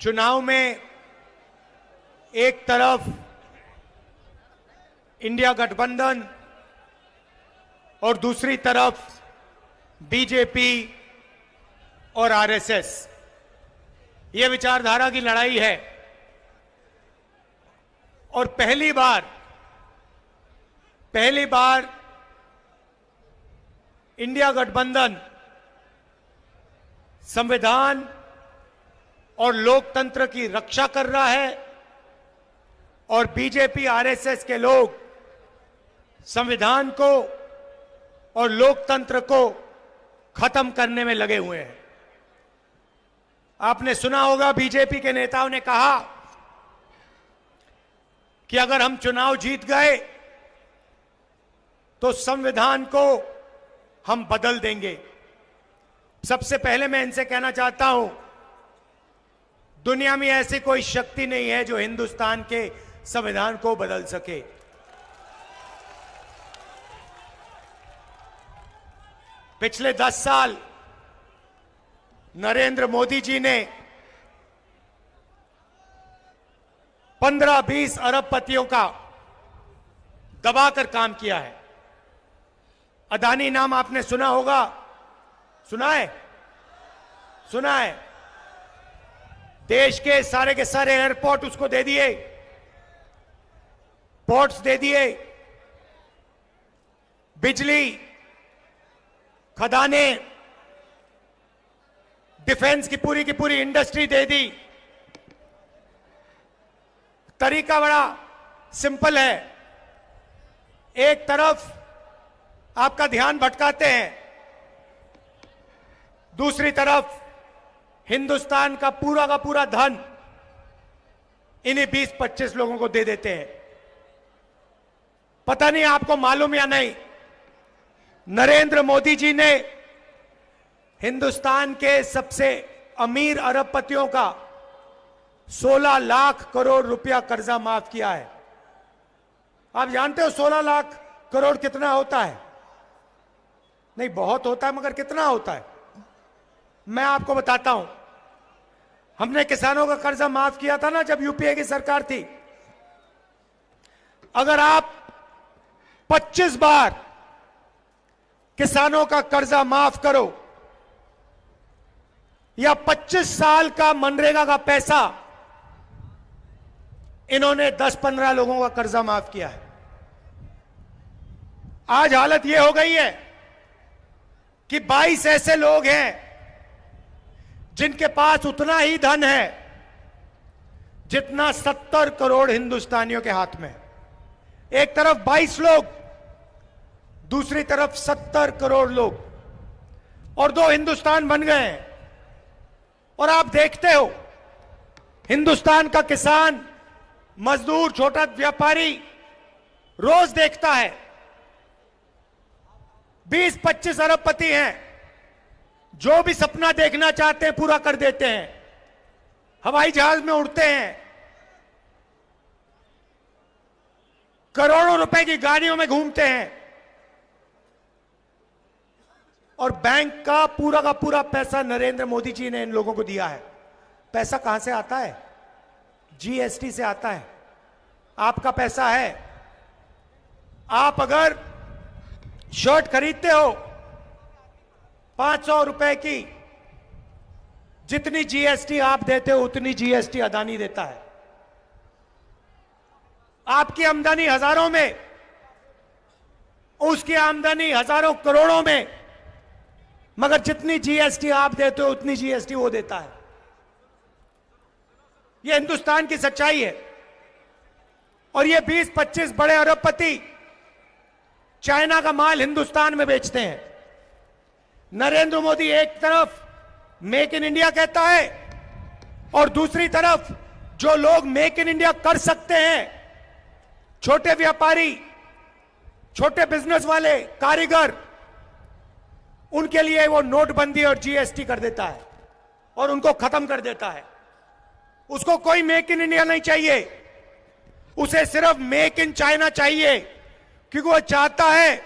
चुनाव में एक तरफ इंडिया गठबंधन और दूसरी तरफ बीजेपी और आरएसएस, ये विचारधारा की लड़ाई है। और पहली बार इंडिया गठबंधन संविधान और लोकतंत्र की रक्षा कर रहा है और बीजेपी आरएसएस के लोग संविधान को और लोकतंत्र को खत्म करने में लगे हुए हैं। आपने सुना होगा, बीजेपी के नेताओं ने कहा कि अगर हम चुनाव जीत गए तो संविधान को हम बदल देंगे। सबसे पहले मैं इनसे कहना चाहता हूं, दुनिया में ऐसी कोई शक्ति नहीं है जो हिंदुस्तान के संविधान को बदल सके। पिछले 10 साल नरेंद्र मोदी जी ने 15-20 अरबपतियों का दबाकर काम किया है। अदानी नाम आपने सुना होगा, सुना है? देश के सारे एयरपोर्ट उसको दे दिए, पोर्ट्स दे दिए, बिजली, खदानें, डिफेंस की पूरी इंडस्ट्री दे दी। तरीका बड़ा सिंपल है, एक तरफ आपका ध्यान भटकाते हैं, दूसरी तरफ हिंदुस्तान का पूरा धन इन्हीं 20-25 लोगों को दे देते हैं। पता नहीं आपको मालूम या नहीं, नरेंद्र मोदी जी ने हिंदुस्तान के सबसे अमीर अरबपतियों का 16 लाख करोड़ रुपया कर्जा माफ किया है। आप जानते हो 16 लाख करोड़ कितना होता है? नहीं, बहुत होता है, मगर कितना होता है मैं आपको बताता हूं। हमने किसानों का कर्जा माफ किया था ना, जब यूपीए की सरकार थी। अगर आप 25 बार किसानों का कर्जा माफ करो या 25 साल का मनरेगा का पैसा, इन्होंने 10-15 लोगों का कर्जा माफ किया है। आज हालत यह हो गई है कि 22 ऐसे लोग हैं जिनके पास उतना ही धन है जितना 70 करोड़ हिंदुस्तानियों के हाथ में। एक तरफ 22 लोग, दूसरी तरफ 70 करोड़ लोग, और 2 हिंदुस्तान बन गए हैं। और आप देखते हो, हिंदुस्तान का किसान, मजदूर, छोटा व्यापारी रोज देखता है 20-25 अरबपति हैं, जो भी सपना देखना चाहते हैं पूरा कर देते हैं। हवाई जहाज में उड़ते हैं, करोड़ों रुपए की गाड़ियों में घूमते हैं, और बैंक का पूरा पैसा नरेंद्र मोदी जी ने इन लोगों को दिया है। पैसा कहां से आता है? जीएसटी से आता है। आपका पैसा है। आप अगर शर्ट खरीदते हो 500 रुपए की, जितनी जीएसटी आप देते हो उतनी जीएसटी अदानी देता है। आपकी आमदनी हजारों में, उसकी आमदनी हजारों करोड़ों में, मगर जितनी जीएसटी आप देते हो उतनी जीएसटी वो देता है। यह हिंदुस्तान की सच्चाई है। और ये 20-25 बड़े अरबपति चाइना का माल हिंदुस्तान में बेचते हैं। नरेंद्र मोदी एक तरफ मेक इन इंडिया कहता है और दूसरी तरफ जो लोग मेक इन इंडिया कर सकते हैं, छोटे व्यापारी, छोटे बिजनेस वाले, कारीगर, उनके लिए वो नोटबंदी और जीएसटी कर देता है और उनको खत्म कर देता है। उसको कोई मेक इन इंडिया नहीं चाहिए, उसे सिर्फ मेक इन चाइना चाहिए, क्योंकि वो चाहता है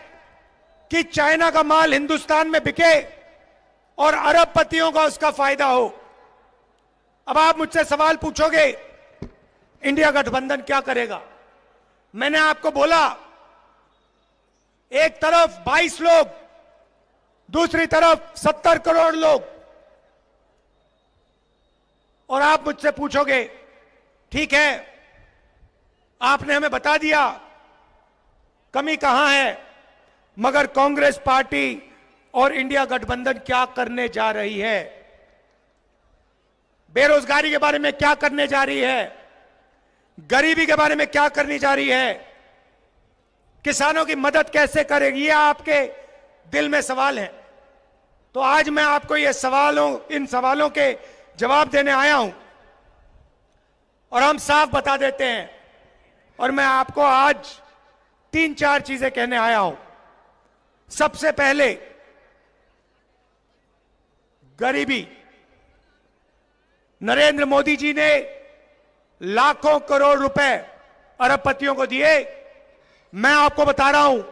कि चाइना का माल हिंदुस्तान में बिके और अरबपतियों का उसका फायदा हो। अब आप मुझसे सवाल पूछोगे इंडिया गठबंधन क्या करेगा। मैंने आपको बोला एक तरफ 22 लोग, दूसरी तरफ 70 करोड़ लोग, और आप मुझसे पूछोगे ठीक है आपने हमें बता दिया कमी कहां है, मगर कांग्रेस पार्टी और इंडिया गठबंधन क्या करने जा रही है, बेरोजगारी के बारे में क्या करने जा रही है, गरीबी के बारे में क्या करने जा रही है, किसानों की मदद कैसे करेगी, ये आपके दिल में सवाल है। तो आज मैं आपको इन सवालों के जवाब देने आया हूं और हम साफ बता देते हैं। और मैं आपको आज 3-4 चीजें कहने आया हूं। सबसे पहले गरीबी। नरेंद्र मोदी जी ने लाखों करोड़ रुपए अरबपतियों को दिए। मैं आपको बता रहा हूं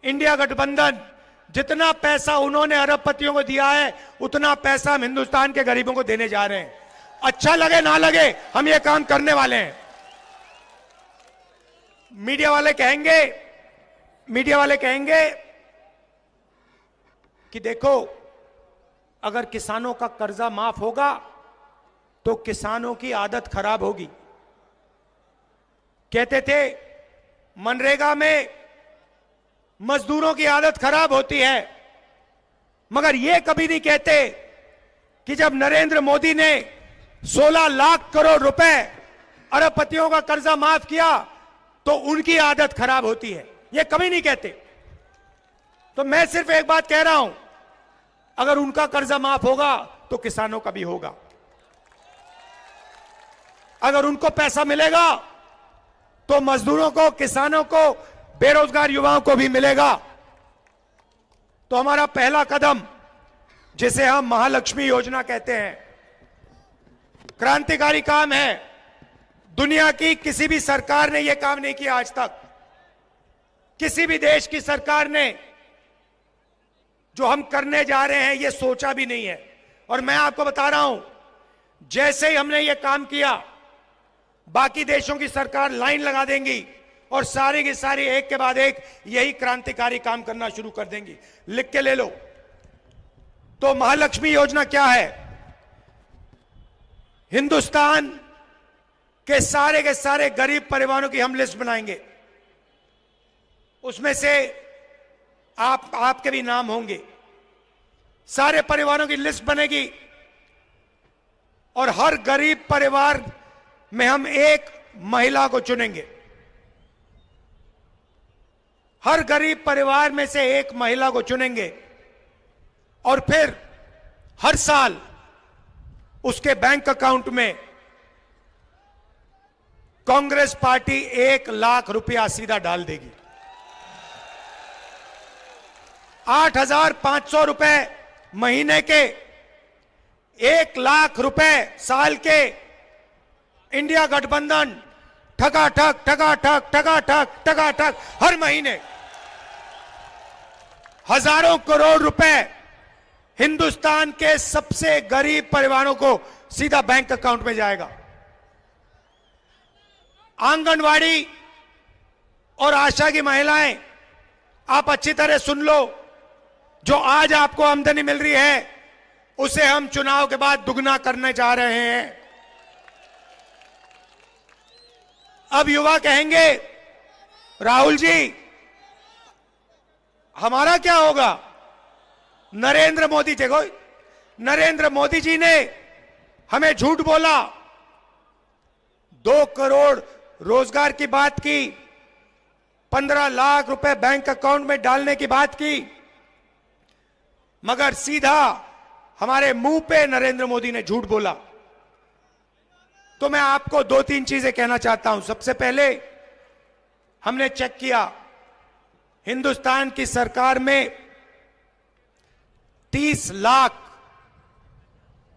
इंडिया गठबंधन जितना पैसा उन्होंने अरबपतियों को दिया है उतना पैसा हम हिंदुस्तान के गरीबों को देने जा रहे हैं। अच्छा लगे ना लगे हम ये काम करने वाले हैं। मीडिया वाले कहेंगे कि देखो अगर किसानों का कर्जा माफ होगा तो किसानों की आदत खराब होगी। कहते थे मनरेगा में मजदूरों की आदत खराब होती है, मगर यह कभी नहीं कहते कि जब नरेंद्र मोदी ने 16 लाख करोड़ रुपए अरबपतियों का कर्जा माफ किया तो उनकी आदत खराब होती है। यह कभी नहीं कहते। तो मैं सिर्फ एक बात कह रहा हूं, अगर उनका कर्जा माफ होगा तो किसानों का भी होगा। अगर उनको पैसा मिलेगा तो मजदूरों को, किसानों को, बेरोजगार युवाओं को भी मिलेगा। तो हमारा पहला कदम, जिसे हम महालक्ष्मी योजना कहते हैं, क्रांतिकारी काम है। दुनिया की किसी भी सरकार ने यह काम नहीं किया आज तक। किसी भी देश की सरकार ने जो हम करने जा रहे हैं यह सोचा भी नहीं है। और मैं आपको बता रहा हूं, जैसे ही हमने यह काम किया बाकी देशों की सरकार लाइन लगा देंगी और सारी की सारी एक के बाद एक यही क्रांतिकारी काम करना शुरू कर देंगी। लिख के ले लो। तो महालक्ष्मी योजना क्या है? हिंदुस्तान के सारे गरीब परिवारों की हम लिस्ट बनाएंगे। उसमें से आपके भी नाम होंगे। सारे परिवारों की लिस्ट बनेगी और हर गरीब परिवार में हम एक महिला को चुनेंगे। हर गरीब परिवार में से एक महिला को चुनेंगे और फिर हर साल उसके बैंक अकाउंट में कांग्रेस पार्टी 1 लाख रुपया सीधा डाल देगी। 8,500 रुपए महीने के, 1 लाख रुपए साल के, इंडिया गठबंधन ठगाठक हर महीने हजारों करोड़ रुपए हिंदुस्तान के सबसे गरीब परिवारों को सीधा बैंक अकाउंट में जाएगा। आंगनवाड़ी और आशा की महिलाएं, आप अच्छी तरह सुन लो, जो आज आपको आमदनी मिल रही है उसे हम चुनाव के बाद दुगना करने जा रहे हैं। अब युवा कहेंगे राहुल जी हमारा क्या होगा? नरेंद्र मोदी जी ने हमें झूठ बोला, 2 करोड़ रोजगार की बात की, 15 लाख रुपए बैंक अकाउंट में डालने की बात की, मगर सीधा हमारे मुंह पे नरेंद्र मोदी ने झूठ बोला। तो मैं आपको 2-3 चीजें कहना चाहता हूं। सबसे पहले हमने चेक किया, हिंदुस्तान की सरकार में 30 लाख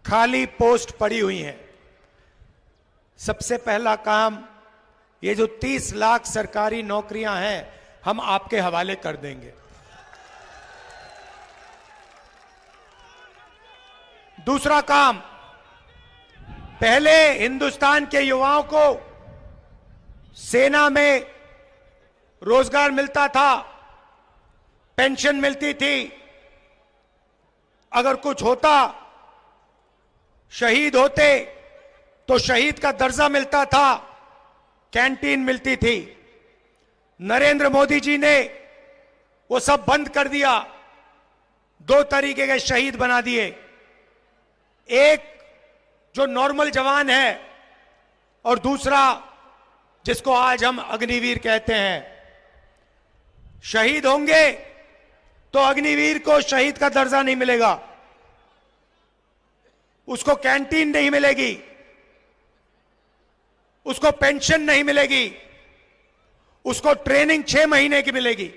खाली पोस्ट पड़ी हुई हैं। सबसे पहला काम, ये जो 30 लाख सरकारी नौकरियां हैं हम आपके हवाले कर देंगे। दूसरा काम, पहले हिंदुस्तान के युवाओं को सेना में रोजगार मिलता था, पेंशन मिलती थी, अगर कुछ होता, शहीद होते तो शहीद का दर्जा मिलता था, कैंटीन मिलती थी। नरेंद्र मोदी जी ने वो सब बंद कर दिया, दो तरीके के शहीद बना दिए। एक जो नॉर्मल जवान है और दूसरा जिसको आज हम अग्निवीर कहते हैं। शहीद होंगे तो अग्निवीर को शहीद का दर्जा नहीं मिलेगा, उसको कैंटीन नहीं मिलेगी, उसको पेंशन नहीं मिलेगी, उसको ट्रेनिंग 6 महीने की मिलेगी।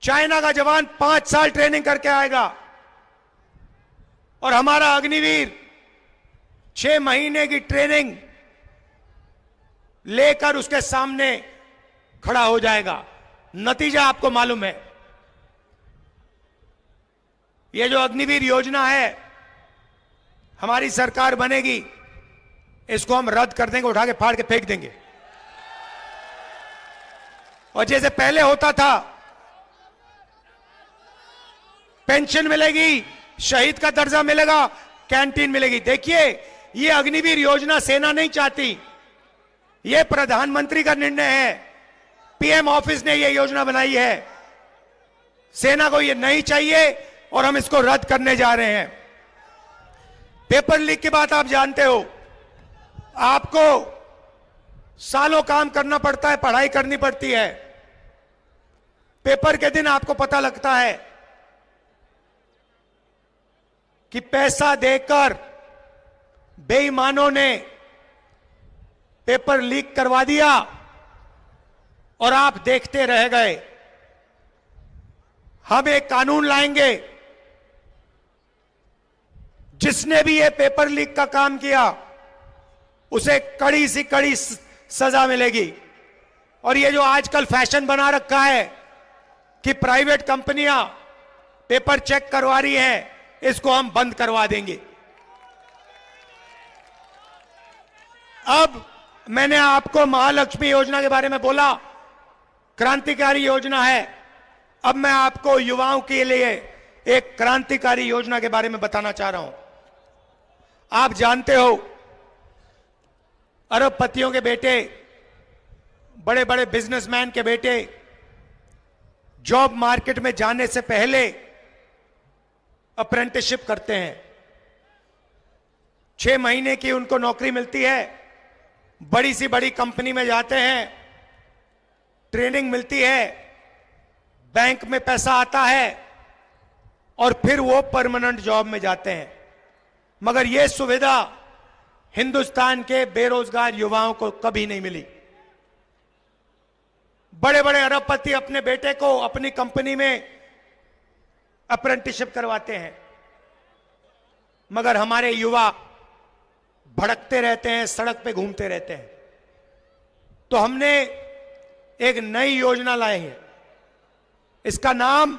चाइना का जवान 5 साल ट्रेनिंग करके आएगा और हमारा अग्निवीर 6 महीने की ट्रेनिंग लेकर उसके सामने खड़ा हो जाएगा। नतीजा आपको मालूम है। यह जो अग्निवीर योजना है, हमारी सरकार बनेगी, इसको हम रद्द कर देंगे, उठा के फाड़ के फेंक देंगे। और जैसे पहले होता था, पेंशन मिलेगी, शहीद का दर्जा मिलेगा, कैंटीन मिलेगी। देखिए, ये अग्निवीर योजना सेना नहीं चाहती, ये प्रधानमंत्री का निर्णय है, पीएम ऑफिस ने ये योजना बनाई है। सेना को ये नहीं चाहिए और हम इसको रद्द करने जा रहे हैं। पेपर लीक की बात आप जानते हो, आपको सालों काम करना पड़ता है, पढ़ाई करनी पड़ती है, पेपर के दिन आपको पता लगता है कि पैसा देकर बेईमानों ने पेपर लीक करवा दिया और आप देखते रह गए। हम एक कानून लाएंगे, जिसने भी ये पेपर लीक का काम किया उसे कड़ी सी कड़ी सजा मिलेगी। और ये जो आजकल फैशन बना रखा है कि प्राइवेट कंपनियां पेपर चेक करवा रही हैं, इसको हम बंद करवा देंगे। अब मैंने आपको महालक्ष्मी योजना के बारे में बोला, क्रांतिकारी योजना है। अब मैं आपको युवाओं के लिए एक क्रांतिकारी योजना के बारे में बताना चाह रहा हूं। आप जानते हो, अरबपतियों के बेटे, बड़े बड़े बिजनेसमैन के बेटे जॉब मार्केट में जाने से पहले अप्रेंटिसशिप करते हैं। 6 महीने की उनको नौकरी मिलती है, बड़ी सी बड़ी कंपनी में जाते हैं, ट्रेनिंग मिलती है, बैंक में पैसा आता है और फिर वो परमानेंट जॉब में जाते हैं। मगर यह सुविधा हिंदुस्तान के बेरोजगार युवाओं को कभी नहीं मिली। बड़े बड़े अरबपति अपने बेटे को अपनी कंपनी में अप्रेंटिसशिप करवाते हैं, मगर हमारे युवा भड़कते रहते हैं, सड़क पे घूमते रहते हैं। तो हमने एक नई योजना लाई है, इसका नाम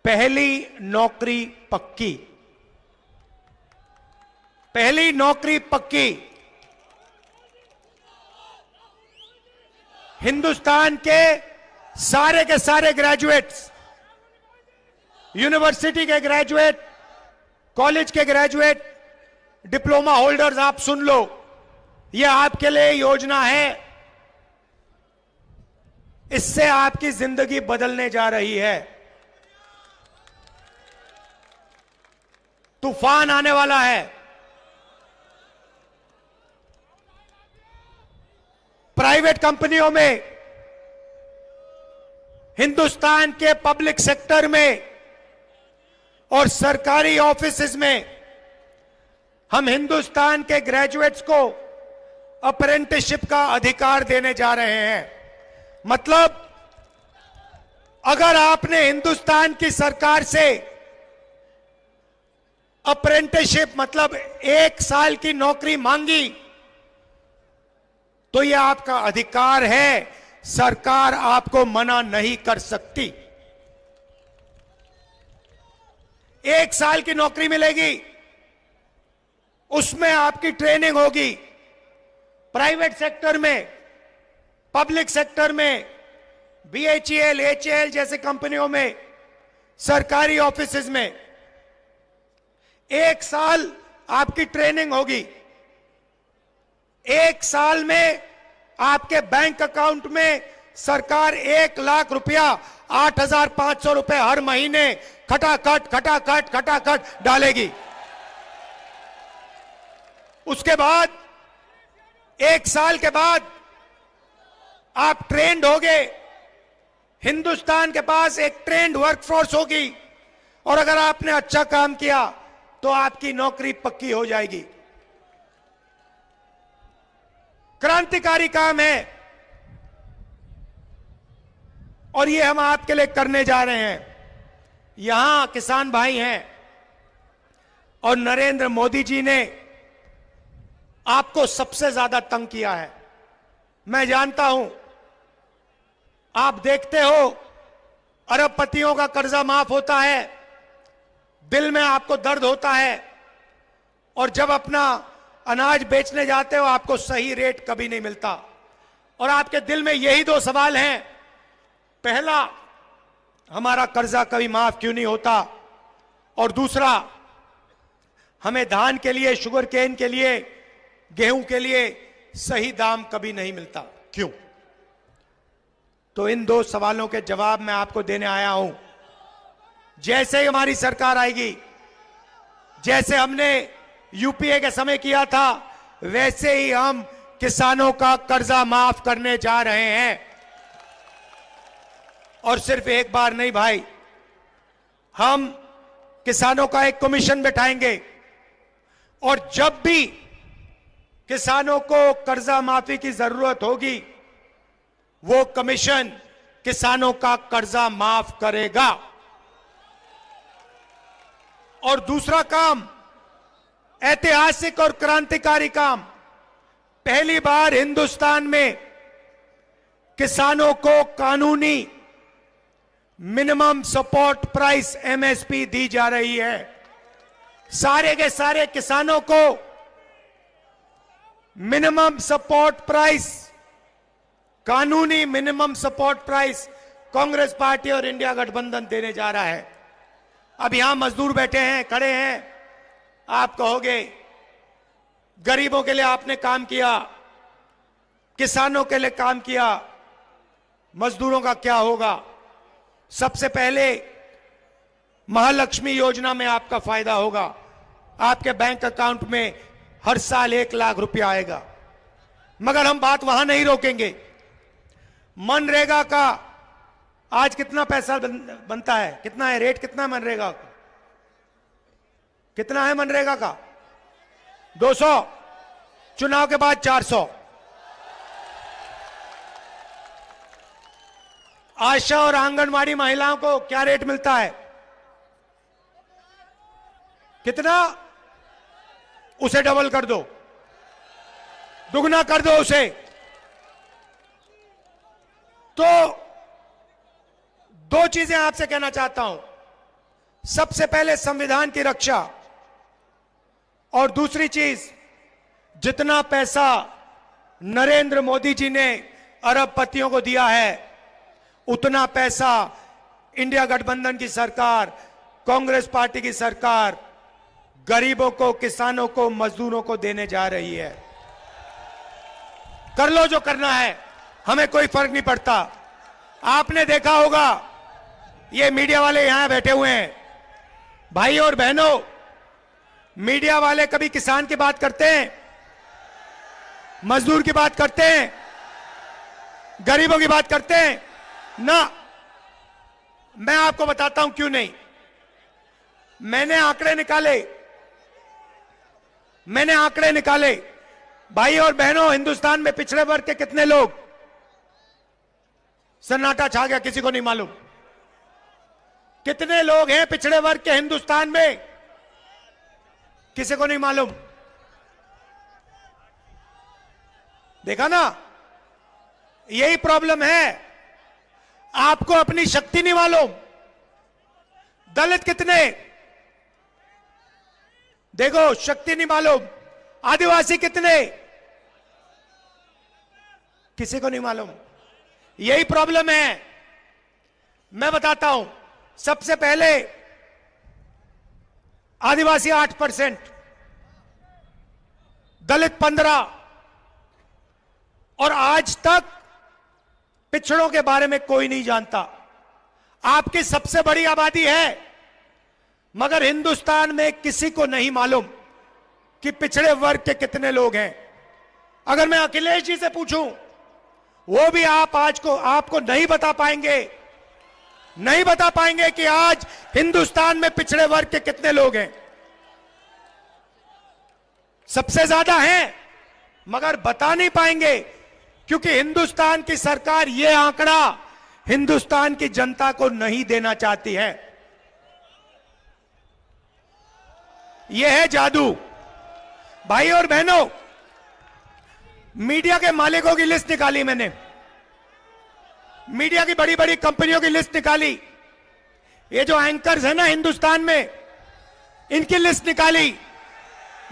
पहली नौकरी पक्की। पहली नौकरी पक्की। हिंदुस्तान के सारे ग्रेजुएट्स, यूनिवर्सिटी के ग्रेजुएट, कॉलेज के ग्रेजुएट, डिप्लोमा होल्डर्स, आप सुन लो, यह आपके लिए योजना है। इससे आपकी जिंदगी बदलने जा रही है। तूफान आने वाला है। प्राइवेट कंपनियों में, हिंदुस्तान के पब्लिक सेक्टर में और सरकारी ऑफिसेज में हम हिंदुस्तान के ग्रेजुएट्स को अप्रेंटिसशिप का अधिकार देने जा रहे हैं। मतलब, अगर आपने हिंदुस्तान की सरकार से अप्रेंटिसशिप मतलब 1 साल की नौकरी मांगी, तो यह आपका अधिकार है, सरकार आपको मना नहीं कर सकती। 1 साल की नौकरी मिलेगी, उसमें आपकी ट्रेनिंग होगी। प्राइवेट सेक्टर में, पब्लिक सेक्टर में, बीएचईएल, एचएएल जैसे कंपनियों में, सरकारी ऑफिसेज में 1 साल आपकी ट्रेनिंग होगी। 1 साल में आपके बैंक अकाउंट में सरकार 1 लाख रुपया, 8,500 रुपए हर महीने खटाखट डालेगी। उसके बाद 1 साल के बाद आप ट्रेंड होगे। हिंदुस्तान के पास एक ट्रेंड वर्कफोर्स होगी और अगर आपने अच्छा काम किया तो आपकी नौकरी पक्की हो जाएगी। क्रांतिकारी काम है और ये हम आपके लिए करने जा रहे हैं। यहां किसान भाई हैं और नरेंद्र मोदी जी ने आपको सबसे ज्यादा तंग किया है। मैं जानता हूं, आप देखते हो अरबपतियों का कर्जा माफ होता है, दिल में आपको दर्द होता है और जब अपना अनाज बेचने जाते हो आपको सही रेट कभी नहीं मिलता और आपके दिल में यही 2 सवाल हैं। पहला, हमारा कर्जा कभी माफ क्यों नहीं होता, और दूसरा, हमें धान के लिए, शुगर केन के लिए, गेहूं के लिए सही दाम कभी नहीं मिलता, क्यों? तो इन 2 सवालों के जवाब मैं आपको देने आया हूं। जैसे ही हमारी सरकार आएगी, जैसे हमने यूपीए के समय किया था, वैसे ही हम किसानों का कर्जा माफ करने जा रहे हैं। और सिर्फ एक बार नहीं भाई, हम किसानों का एक कमीशन बैठाएंगे और जब भी किसानों को कर्जा माफी की जरूरत होगी वो कमीशन किसानों का कर्जा माफ करेगा। और दूसरा काम, ऐतिहासिक और क्रांतिकारी काम, पहली बार हिंदुस्तान में किसानों को कानूनी मिनिमम सपोर्ट प्राइस एमएसपी दी जा रही है। सारे के सारे किसानों को मिनिमम सपोर्ट प्राइस, कानूनी minimum support price Congress party और इंडिया गठबंधन देने जा रहा है। अब यहां मजदूर बैठे हैं, खड़े हैं, आप कहोगे गरीबों के लिए आपने काम किया, किसानों के लिए काम किया, मजदूरों का क्या होगा? सबसे पहले महालक्ष्मी योजना में आपका फायदा होगा। आपके बैंक अकाउंट में हर साल 1 लाख रुपया आएगा। मगर हम बात वहां नहीं रोकेंगे। मनरेगा का आज कितना पैसा बनता है? कितना है रेट? कितना है मनरेगा का? कितना है मनरेगा का? 200, चुनाव के बाद 400। आशा और आंगनवाड़ी महिलाओं को क्या रेट मिलता है? कितना? उसे डबल कर दो, दुगना कर दो उसे। तो 2 चीजें आपसे कहना चाहता हूं। सबसे पहले संविधान की रक्षा, और दूसरी चीज, जितना पैसा नरेंद्र मोदी जी ने अरबपतियों को दिया है उतना पैसा इंडिया गठबंधन की सरकार, कांग्रेस पार्टी की सरकार गरीबों को, किसानों को, मजदूरों को देने जा रही है। कर लो जो करना है, हमें कोई फर्क नहीं पड़ता। आपने देखा होगा, ये मीडिया वाले यहां बैठे हुए हैं, भाई और बहनों, मीडिया वाले कभी किसान की बात करते हैं, मजदूर की बात करते हैं, गरीबों की बात करते हैं? ना। मैं आपको बताता हूं क्यों नहीं। मैंने आंकड़े निकाले। भाई और बहनों, हिंदुस्तान में पिछड़े वर्ग के कितने लोग? सन्नाटा छा गया, किसी को नहीं मालूम। कितने लोग हैं पिछड़े वर्ग के हिंदुस्तान में? किसी को नहीं मालूम। देखा ना, यही प्रॉब्लम है। आपको अपनी शक्ति नहीं मालूम। दलित कितने? देखो, शक्ति नहीं मालूम। आदिवासी कितने? किसी को नहीं मालूम। यही प्रॉब्लम है। मैं बताता हूं। सबसे पहले आदिवासी 8%, दलित 15%, और आज तक पिछड़ों के बारे में कोई नहीं जानता। आपकी सबसे बड़ी आबादी है, मगर हिंदुस्तान में किसी को नहीं मालूम कि पिछड़े वर्ग के कितने लोग हैं। अगर मैं अखिलेश जी से पूछूं, वो भी आपको नहीं बता पाएंगे कि आज हिंदुस्तान में पिछड़े वर्ग के कितने लोग हैं। सबसे ज्यादा हैं, मगर बता नहीं पाएंगे, क्योंकि हिंदुस्तान की सरकार यह आंकड़ा हिंदुस्तान की जनता को नहीं देना चाहती है। यह है जादू। भाई और बहनों, मीडिया के मालिकों की लिस्ट निकाली मैंने, मीडिया की बड़ी बड़ी कंपनियों की लिस्ट निकाली, ये जो एंकर्स है ना हिंदुस्तान में, इनकी लिस्ट निकाली,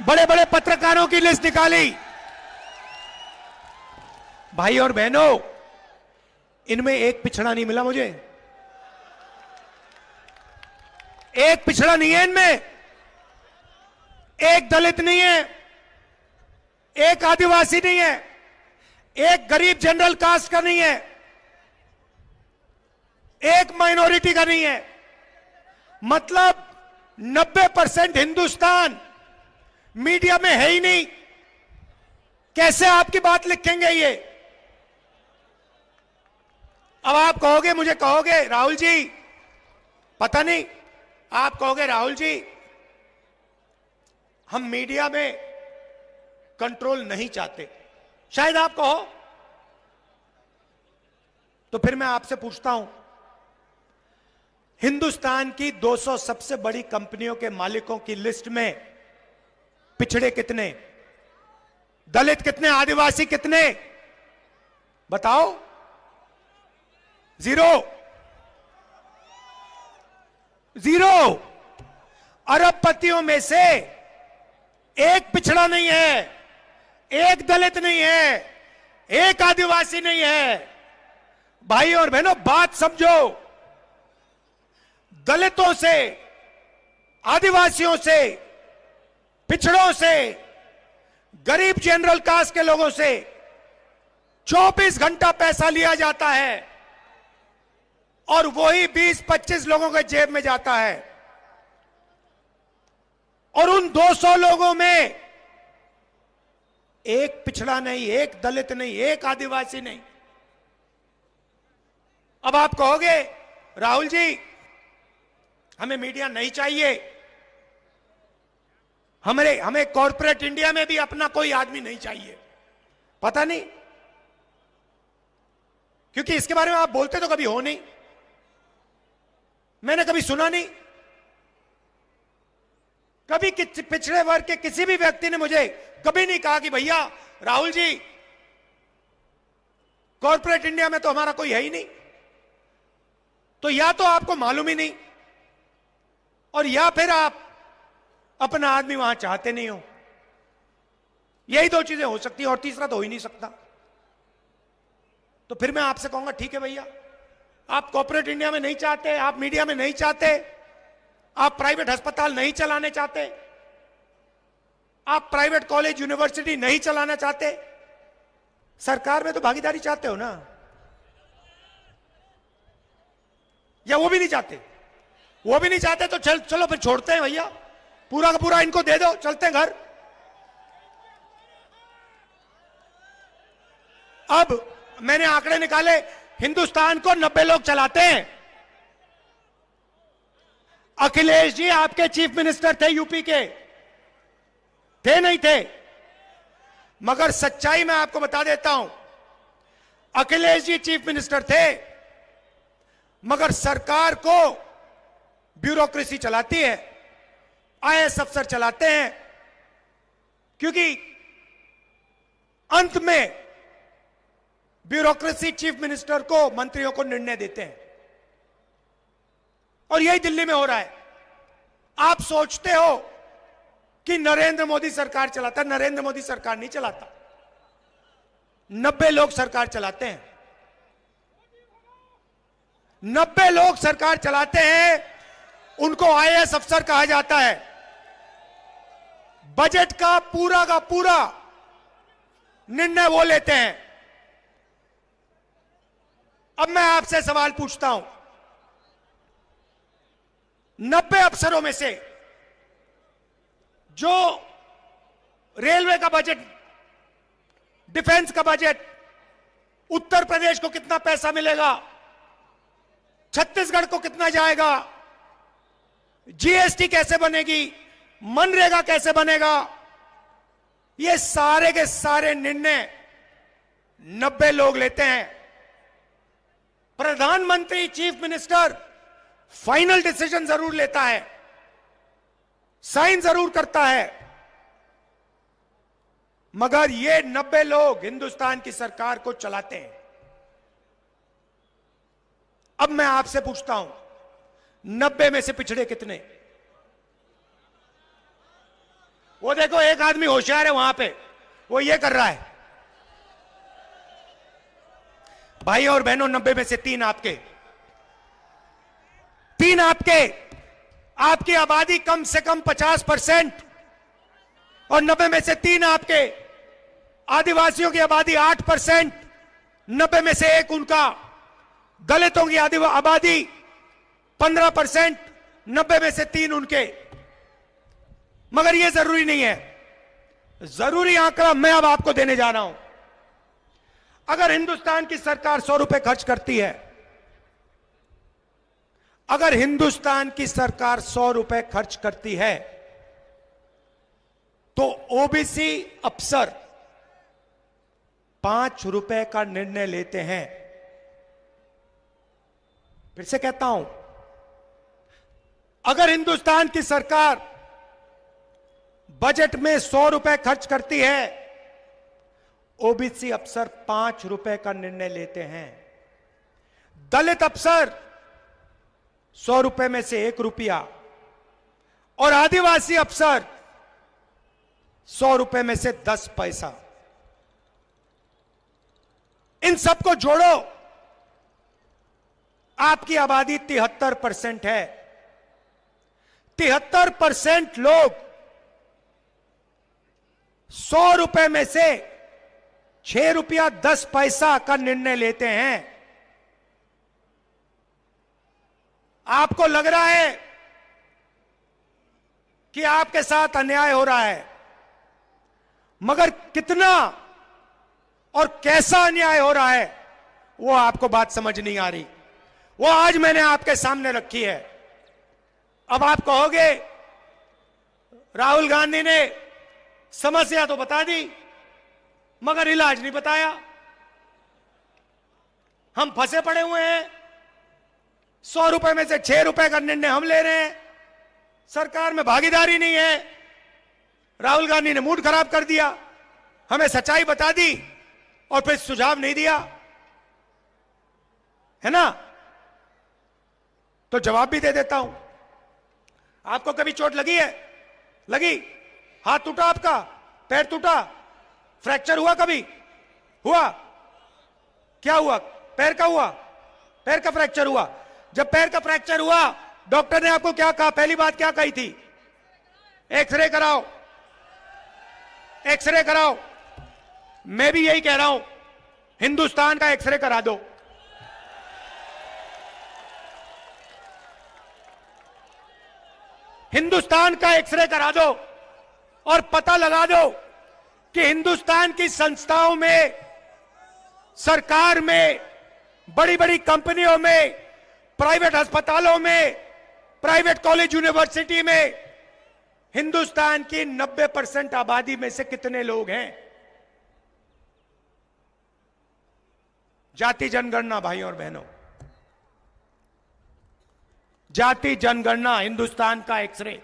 बड़े बड़े पत्रकारों की लिस्ट निकाली। भाई और बहनों, इनमें एक पिछड़ा नहीं मिला मुझे। एक पिछड़ा नहीं है इनमें, एक दलित नहीं है, एक आदिवासी नहीं है, एक गरीब जनरल कास्ट का नहीं है, एक माइनॉरिटी का नहीं है। मतलब 90% हिंदुस्तान मीडिया में है ही नहीं। कैसे आपकी बात लिखेंगे ये? अब आप कहोगे, मुझे कहोगे राहुल जी, पता नहीं, आप कहोगे राहुल जी हम मीडिया में कंट्रोल नहीं चाहते, शायद आप कहो। तो फिर मैं आपसे पूछता हूं, हिंदुस्तान की 200 सबसे बड़ी कंपनियों के मालिकों की लिस्ट में पिछड़े कितने, दलित कितने, आदिवासी कितने? बताओ। जीरो। अरबपतियों में से एक पिछड़ा नहीं है, एक दलित नहीं है, एक आदिवासी नहीं है। भाई और बहनों, बात समझो। दलितों से, आदिवासियों से, पिछड़ों से, गरीब जनरल कास्ट के लोगों से 24 घंटा पैसा लिया जाता है और वही 20-25 लोगों के जेब में जाता है। और उन 200 लोगों में एक पिछड़ा नहीं, एक दलित नहीं, एक आदिवासी नहीं। अब आप कहोगे राहुल जी हमें मीडिया नहीं चाहिए, हमें कॉर्पोरेट इंडिया में भी अपना कोई आदमी नहीं चाहिए। पता नहीं, क्योंकि इसके बारे में आप बोलते तो कभी हो नहीं, मैंने कभी सुना नहीं। कभी पिछड़े वर्ग के किसी भी व्यक्ति ने मुझे कभी नहीं कहा कि भैया राहुल जी कॉर्पोरेट इंडिया में तो हमारा कोई है ही नहीं। तो या तो आपको मालूम ही नहीं, और या फिर आप अपना आदमी वहां चाहते नहीं हो। यही दो चीजें हो सकती है, और तीसरा तो हो ही नहीं सकता। तो फिर मैं आपसे कहूंगा ठीक है भैया, आप कॉर्पोरेट इंडिया में नहीं चाहते, आप मीडिया में नहीं चाहते, आप प्राइवेट अस्पताल नहीं चलाने चाहते, आप प्राइवेट कॉलेज यूनिवर्सिटी नहीं चलाना चाहते, सरकार में तो भागीदारी चाहते हो ना? या वो भी नहीं चाहते? वो भी नहीं चाहते तो चलो फिर छोड़ते हैं भैया, पूरा का पूरा इनको दे दो, चलते हैं घर। अब मैंने आंकड़े निकाले, हिंदुस्तान को 90 लोग चलाते हैं। अखिलेश जी आपके चीफ मिनिस्टर थे यूपी के, थे नहीं थे? मगर सच्चाई मैं आपको बता देता हूं, अखिलेश जी चीफ मिनिस्टर थे, मगर सरकार को ब्यूरोक्रेसी चलाती है, आईएएस अफसर चलाते हैं, क्योंकि अंत में ब्यूरोक्रेसी चीफ मिनिस्टर को, मंत्रियों को निर्णय देते हैं। और यही दिल्ली में हो रहा है। आप सोचते हो कि नरेंद्र मोदी सरकार चलाता। नरेंद्र मोदी सरकार नहीं चलाता, 90 लोग सरकार चलाते हैं। 90 लोग सरकार चलाते हैं, उनको आईएएस अफसर कहा जाता है। बजट का पूरा निर्णय वो लेते हैं। अब मैं आपसे सवाल पूछता हूं, 90 अफसरों में से जो रेलवे का बजट, डिफेंस का बजट, उत्तर प्रदेश को कितना पैसा मिलेगा, छत्तीसगढ़ को कितना जाएगा, जीएसटी कैसे बनेगी, मनरेगा कैसे बनेगा, ये सारे के सारे निर्णय 90 लोग लेते हैं। प्रधानमंत्री, चीफ मिनिस्टर फाइनल डिसीजन जरूर लेता है, साइन जरूर करता है, मगर ये 90 लोग हिंदुस्तान की सरकार को चलाते हैं। अब मैं आपसे पूछता हूं, 90 में से पिछड़े कितने? वो देखो एक आदमी होशियार है वहां पे, वो ये कर रहा है। भाई और बहनों, 90 में से 3 आपके, 3 आपके। आपकी आबादी कम से कम 50% और 90 में से 3 आपके। आदिवासियों की आबादी 8%, 90 में से 1 उनका। दलितों की आबादी 15%, 90 में से 3 उनके। मगर यह जरूरी नहीं है, जरूरी आंकड़ा मैं अब आपको देने जा रहा हूं। अगर हिंदुस्तान की सरकार 100 रुपए खर्च करती है, अगर हिंदुस्तान की सरकार 100 रुपए खर्च करती है, तो ओबीसी अफसर 5 रुपए का निर्णय लेते हैं। फिर से कहता हूं, अगर हिंदुस्तान की सरकार बजट में 100 रुपए खर्च करती है, ओबीसी अफसर 5 रुपए का निर्णय लेते हैं। दलित अफसर 100 रुपए में से 1 रुपया, और आदिवासी अफसर 100 रुपए में से 10 पैसा। इन सबको जोड़ो, आपकी आबादी 73% है। 73% लोग 100 रुपए में से 6 रुपया 10 पैसा का निर्णय लेते हैं। आपको लग रहा है कि आपके साथ अन्याय हो रहा है, मगर कितना और कैसा अन्याय हो रहा है वो आपको बात समझ नहीं आ रही। वो आज मैंने आपके सामने रखी है। अब आप कहोगे राहुल गांधी ने समस्या तो बता दी मगर इलाज नहीं बताया, हम फंसे पड़े हुए हैं, 100 रुपए में से 6 रुपए का निर्णय हम ले रहे हैं, सरकार में भागीदारी नहीं है। राहुल गांधी ने मूड खराब कर दिया, हमें सच्चाई बता दी और फिर सुझाव नहीं दिया, है ना? तो जवाब भी दे देता हूं। आपको कभी चोट लगी है? लगी? हाथ टूटा आपका, पैर टूटा, फ्रैक्चर हुआ कभी? हुआ? क्या हुआ? पैर का हुआ? पैर का फ्रैक्चर हुआ। जब पैर का फ्रैक्चर हुआ, डॉक्टर ने आपको क्या कहा? पहली बात क्या कही थी? एक्सरे कराओ, एक्सरे कराओ। मैं भी यही कह रहा हूं, हिंदुस्तान का एक्सरे करा दो। हिंदुस्तान का एक्सरे करा दो और पता लगा दो कि हिंदुस्तान की संस्थाओं में, सरकार में, बड़ी बड़ी कंपनियों में, प्राइवेट अस्पतालों में, प्राइवेट कॉलेज यूनिवर्सिटी में हिंदुस्तान की 90% आबादी में से कितने लोग हैं? जाति जनगणना भाइयों और बहनों, जाति जनगणना, हिंदुस्तान का एक्सरे।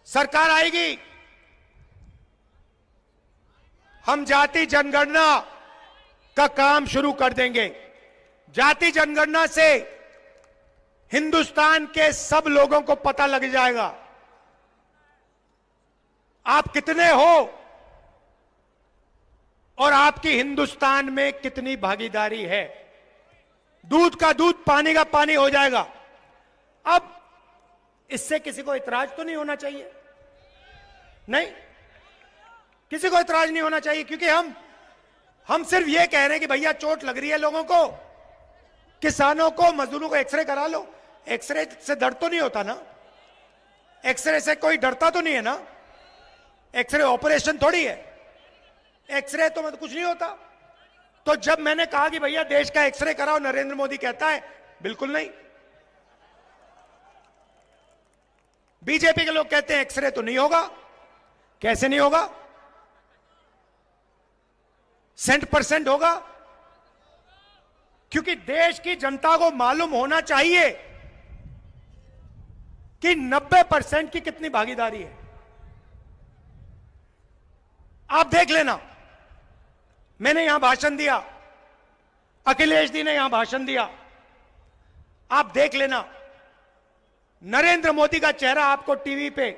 सरकार आएगी, हम जाति जनगणना का काम शुरू कर देंगे। जाति जनगणना से हिंदुस्तान के सब लोगों को पता लग जाएगा आप कितने हो और आपकी हिंदुस्तान में कितनी भागीदारी है। दूध का दूध, पानी का पानी हो जाएगा। अब इससे किसी को इतराज तो नहीं होना चाहिए, नहीं, किसी को इतराज नहीं होना चाहिए, क्योंकि हम सिर्फ ये कह रहे हैं कि भैया चोट लग रही है लोगों को, किसानों को, मजदूरों को एक्सरे करा लो। एक्सरे से दर्द तो नहीं होता ना, एक्सरे से कोई डरता तो नहीं है ना, एक्सरे ऑपरेशन थोड़ी है, एक्सरे तो मतलब कुछ नहीं होता। तो जब मैंने कहा कि भैया देश का एक्सरे कराओ, नरेंद्र मोदी कहता है बिल्कुल नहीं। बीजेपी के लोग कहते हैं एक्सरे तो नहीं होगा। कैसे नहीं होगा? 100% होगा, क्योंकि देश की जनता को मालूम होना चाहिए कि 90% की कितनी भागीदारी है। आप देख लेना, मैंने यहां भाषण दिया, अखिलेश जी ने यहां भाषण दिया, आप देख लेना, नरेंद्र मोदी का चेहरा आपको टीवी पे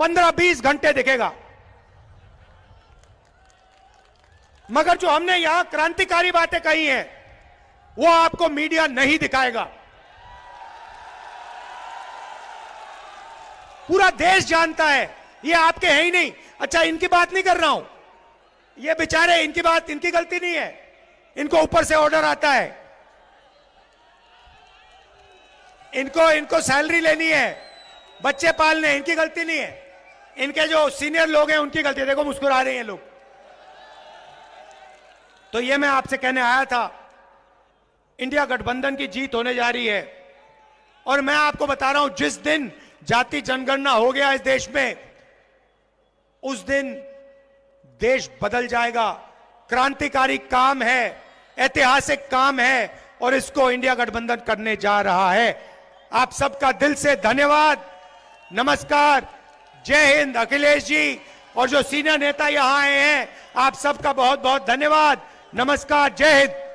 15-20 घंटे दिखेगा, मगर जो हमने यहां क्रांतिकारी बातें कही हैं वो आपको मीडिया नहीं दिखाएगा। पूरा देश जानता है ये आपके हैं ही नहीं। अच्छा, इनकी बात नहीं कर रहा हूं, ये बेचारे, इनकी बात, इनकी गलती नहीं है, इनको ऊपर से ऑर्डर आता है, इनको सैलरी लेनी है, बच्चे पालने, इनकी गलती नहीं है। इनके जो सीनियर लोग हैं उनकी गलती है। देखो मुस्कुरा रहे हैं लोग। तो ये मैं आपसे कहने आया था, इंडिया गठबंधन की जीत होने जा रही है, और मैं आपको बता रहा हूं, जिस दिन जाति जनगणना हो गया इस देश में, उस दिन देश बदल जाएगा। क्रांतिकारी काम है, ऐतिहासिक काम है, और इसको इंडिया गठबंधन करने जा रहा है। आप सबका दिल से धन्यवाद, नमस्कार, जय हिंद। अखिलेश जी और जो सीनियर नेता यहां आए हैं, आप सबका बहुत बहुत धन्यवाद, नमस्कार, जय हिंद।